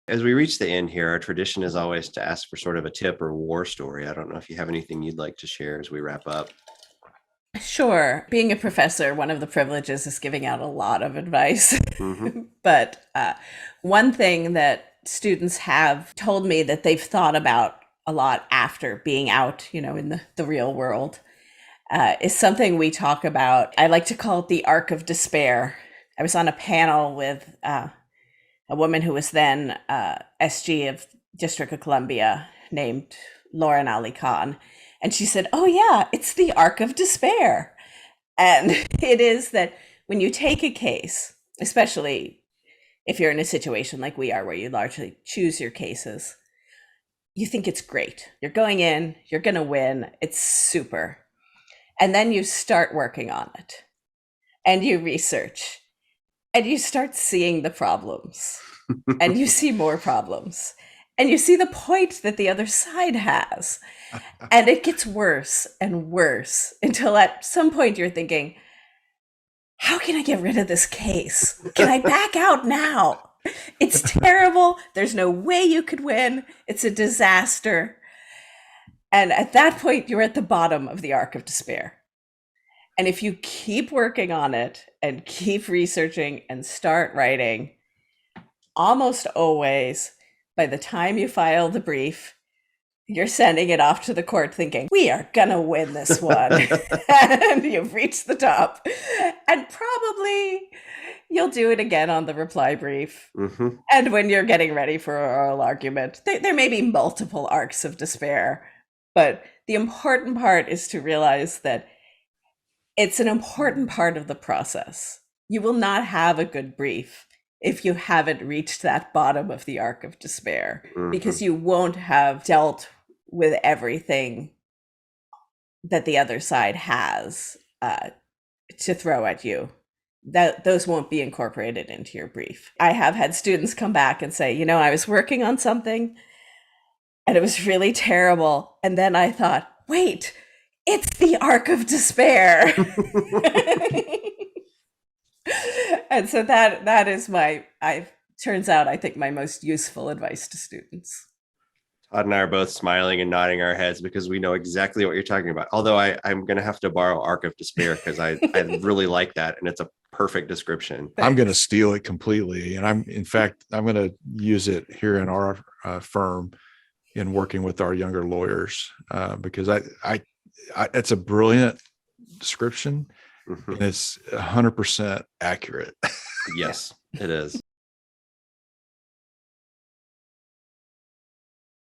As we reach the end here, our tradition is always to ask for sort of a tip or war story. I don't know if you have anything you'd like to share as we wrap up. Sure. Being a professor, one of the privileges is giving out a lot of advice. Hmm. But one thing that students have told me that they've thought about a lot after being out, in the real world, is something we talk about. I like to call it the arc of despair. I was on a panel with a woman who was then SG of District of Columbia named Lauren Ali Khan. And she said, "Oh, yeah, it's the arc of despair." And it is that when you take a case, especially if you're in a situation like we are, where you largely choose your cases, you think it's great. You're going in, you're going to win, it's super. And then you start working on it and you research and you start seeing the problems and you see more problems and you see the point that the other side has. And it gets worse and worse until at some point you're thinking, how can I get rid of this case? Can I back out now? It's terrible. There's no way you could win. It's a disaster. And at that point, you're at the bottom of the arc of despair. And if you keep working on it and keep researching and start writing, almost always, by the time you file the brief, you're sending it off to the court thinking, we are going to win this one. And you've reached the top. And probably you'll do it again on the reply brief. Hmm. And when you're getting ready for an oral argument, there may be multiple arcs of despair. But the important part is to realize that it's an important part of the process. You will not have a good brief if you haven't reached that bottom of the arc of despair, because you won't have dealt with everything that the other side has to throw at you. That those won't be incorporated into your brief. I have had students come back and say, I was working on something and it was really terrible. And then I thought, wait, it's the arc of despair. And so that is turns out, I think, my most useful advice to students. Todd and I are both smiling and nodding our heads because we know exactly what you're talking about. Although I'm going to have to borrow Arc of Despair because I really like that. And it's a perfect description. I'm going to steal it completely. And I'm going to use it here in our firm in working with our younger lawyers because it's a brilliant description. And it's 100% accurate. Yes, it is.